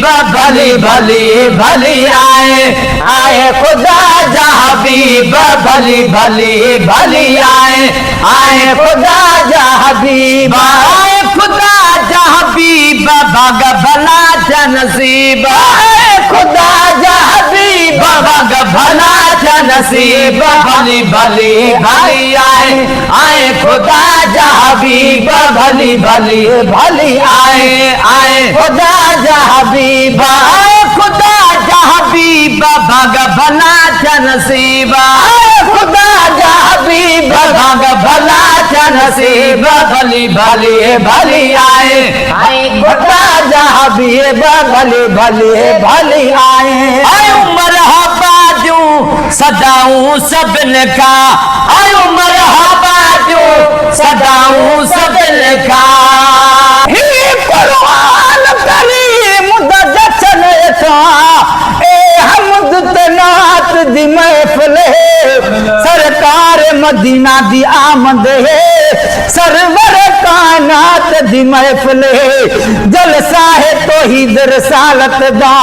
हबीब भली भली भली आए आए खुदा जा हबीब भली भली भली आए आए खुदा जा हबीब आए खुदा जा हबीब भाग भला जा नसीब आए खुदा जा हबीब भाग भला जा नसीब भली भली भली आए आए खुदा जा हबीब भली भली भली आए आए खुदा जा हबीब आए खुदा जा हबीब भाग भला जा नसीब आए खुदा जा हबीब भाग भला जा नसीब भली भली भली आए आए खुदा जा हबीब भली भली भली आए आए मरहबा जो सदाऊं सबन का आए मरहबा जो सदाऊं सबन का ही कुरान करीम दा जचन था ए हमद तनात दी महफिल सरकार मदीना दी आमद है सरवर कायनात दी महफिल जलसा है तौहीद रसालत दा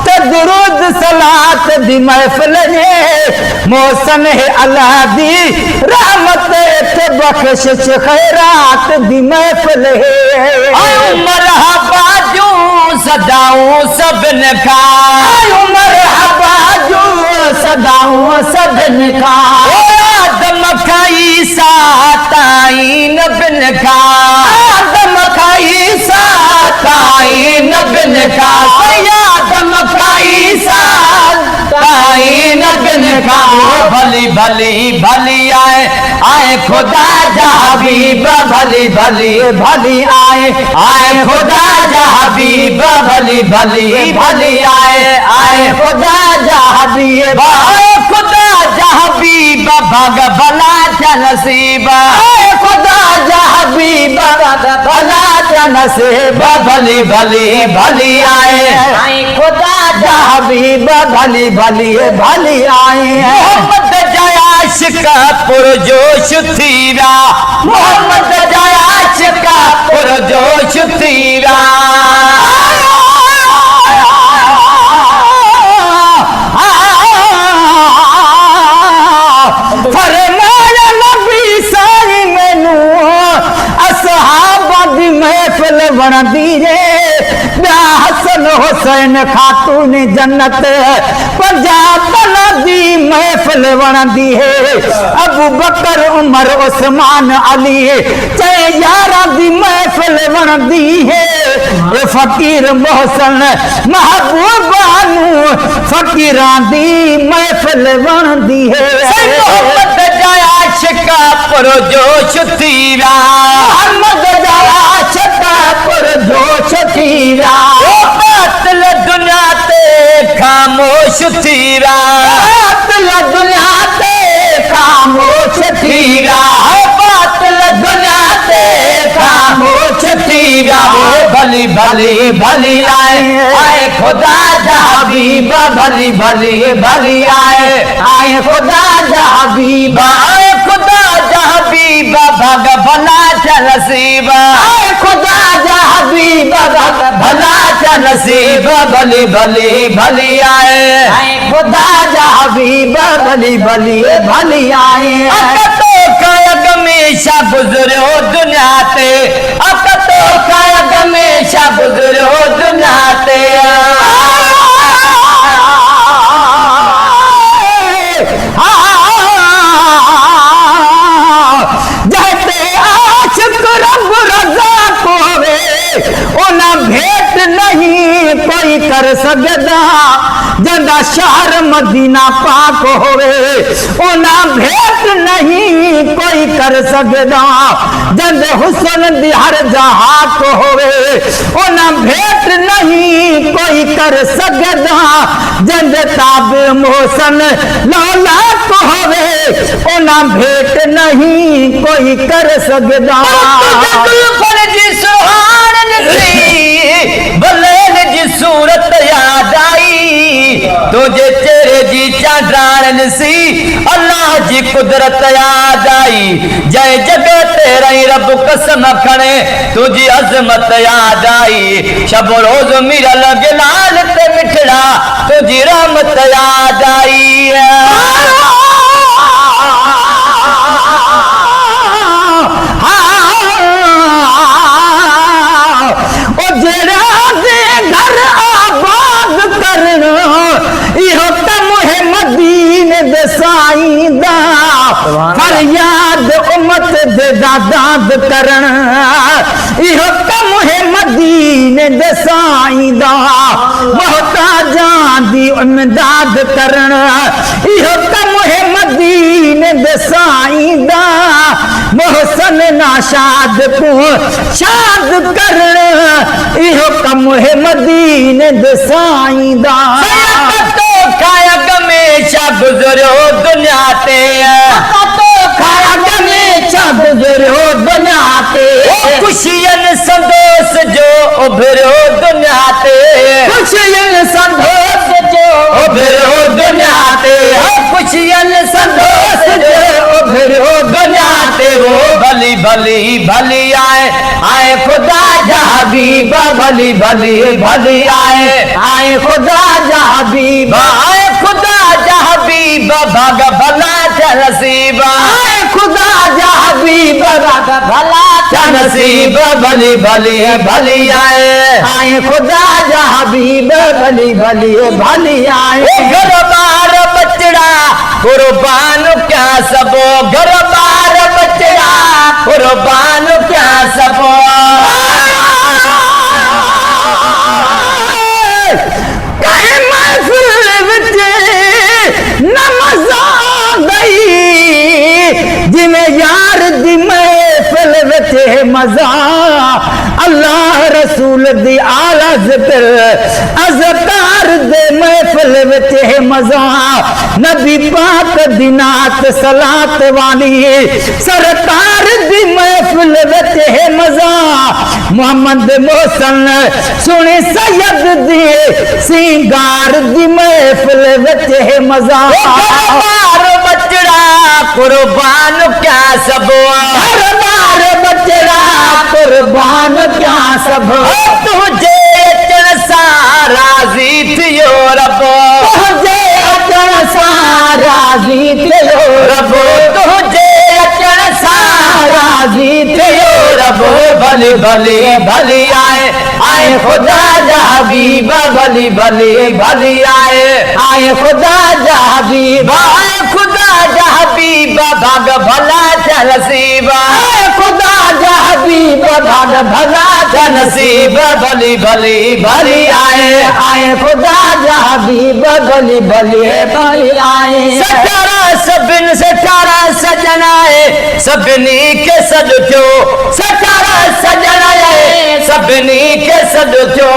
ते दुरूद सलात दी महफिल है मौसम है अल्लाह दी रहमत ते बख्शिश खैरात दी महफिल है मरहबा जो सदाऊं सबन का मरहबा जो सदाऊं सबन का आदम का ईसा ताईन बिन का आदम का ईसा ताईन बिन का आदम का ईसा ताईन बिन का भली भली भली आए आए खुदा जा हबीब भली भली भली आए आए खुदा जा हबीब भली भली भली आए आए खुदा जा हबीब आए खुदा जा हबीब भाग भला जा नसीब आए खुदा जा हबीब भाग भला जा नसीब भली भली भली आए आए खुदा जा हबीब भली भली भली आए मोहम्मद जयाश का पुरजोश थीरा मोहम्मद जयाश का पुरजोश थीरा फरमाया नबी साई मैनू असहाबा दी महफिल बन दीजे हसन हुसैन खातून जन्नत पंजाब बना दी महफिल बन दी है अबू बकर उमर उस्मान अली चाहे यारा दी महफिल बन दी है फकीर मोहसन महबूबानू फकीरा दी महफिल बन दी है मोहम्मद जयाश का पुरजोश थीरा मोहम्मद जयाश का पुरजोश थीरा बातिल दुनिया ते खामोश थीरा बातिल दुनिया ते खामोश थीरा बातिल दुनिया ते खामोश थीरा भली भली भली आए आए खुदा जा हबीब भली भली भली आए आए खुदा जा हबीब आए खुदा जा हबीब भाग भला जा नसीब आए खुदा जा हबीब भाग भला जा नसीब भली भली भली आए आए खुदा जा हबीब भली भली भली आए तो कायग हमेशा गुजरो दुनिया ते तो कायग हमेशा गुजरो दुनिया ते जैसे आशिक रब रज़ा को ओना भेंट नहीं कोई कर सकदा जदा शहर मदीना पाक होवे ओना भेंट नहीं कोई कर सकदा जद हुस्न दी हर जहां को होवे ओना भेंट नहीं कोई कर सकदा जद ताब मोहसन लौला को होवे ओना भेंट नहीं कोई कर सकदा बलेन जी सूरत याद आई तुझे चेहरे जी चांदरान सी अल्लाह जी कुदरत याद आई, जय जगह तेरा रब कसम खणे तुझी अजमत याद आई, शब रोज मेरा लगे लाल ते मिठड़ा तुझी रहमत याद आई। फरियाद उम्मत दे दाद करण इहो कम है मदीने दे साईं दा, मोहताजां दी इमदाद करण इहो कम है मदीने दे साईं दा, मोहसन नाशाद को शाद करण इहो कम है मदीने दे साईं दा। खाया हमेशा गुजरो दुनिया ते, खाया हमेशा गुजरो दुनिया ते, खुशियन संतोष जो उभरो दुनिया ते, खुशियन संतोष जो उभरो दुनिया ते, खुशियन संतोष जो उभरो दुनिया ते, वो भली भली भली आए खुदा जा हबीबा, भली भली भली आए खुदा जा हबीबा, आए खुदा जा हबीबा, भाग भला चा नसीबा, आए खुदा जा हबीबा, भाग भला चा नसीबा, भली भली भली आए खुदा जा हबीबा, भली भली भली आए। घर बार बचड़ा कुर्बान क्या सबो, घर बार बचड़ा कुर्बान क्या सबो, यार दी महफिल विच मजा, अल्लाह रसूल दी आला जिक्र अज़कार दे महफिल विच मजा, नबी पाक दी नात सलात वाली सरकार दी महफिल विच मजा, मोहम्मद मोहसन सुने सैयद दी सिंगार दी महफिल विच मजा, कुर्बान क्या सब, हर बार बचड़ा कुर्बान क्या सब, तुझे अचण सां राज़ी थियो रब, तुझे अचण सां राज़ी थियो रब, तुझे अचण सां राज़ी थियो रब, भली भली भली आए खुदा जा हबीबा, भली भली भली आए खुदा जा हबीबा, आए खुदा जा हबीबा, भाग भला चा नसीबा, आए खुदा जा हबीबा, भाग भला चा नसीबा, भली भली भली आए खुदा जा हबीबा, भली भली भली आए। सचारा सबिन सचारा सजन आए, सभिनी के सॾ थियो, सचारा सजन आए, सभिनी के सॾ थियो,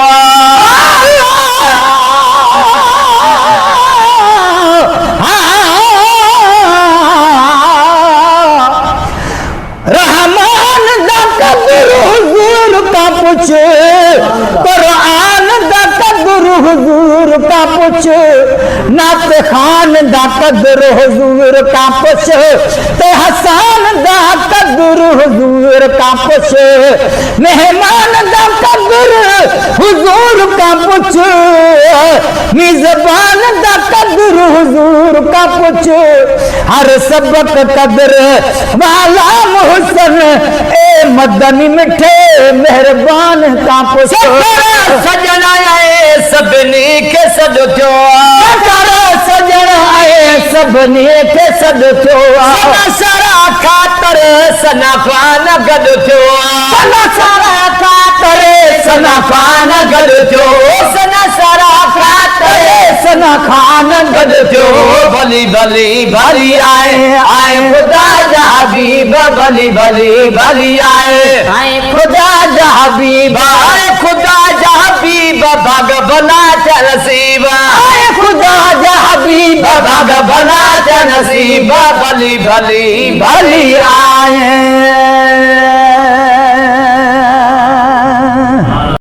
रहमान दा कदर हुजूर का पूछ, कुरान दा कदर हुजूर का पूछ, नात खान दा कदर हुजूर का पूछ, ते हसन दा कदर हुजूर का पूछ, मेहमान दा कदर हुजूर का पूछ, मिज़बान दा कदर हुजूर का पूछ, हर सबक कदर वाला मोहसन ए मदनी मिठे मेहरबान का पूछ, सजन आए सभिनी के सॾ थियो, सजन आए सभिनी के सॾ थियो, सारा खातर सनाफा न गॾु थियो, सारा खातर सनाफा न गॾु थियो, सारा खातर सना खान गॾु थियो, भली भली भली आए खुदा जा हबीबा, भली भली भली आए खुदा जा हबीबा, आए खुदा जा हबीबा, भाग भला चा नसीबा, आए खुदा जा हबीबा, भाग भला चा नसीबा, भली भली भली आए।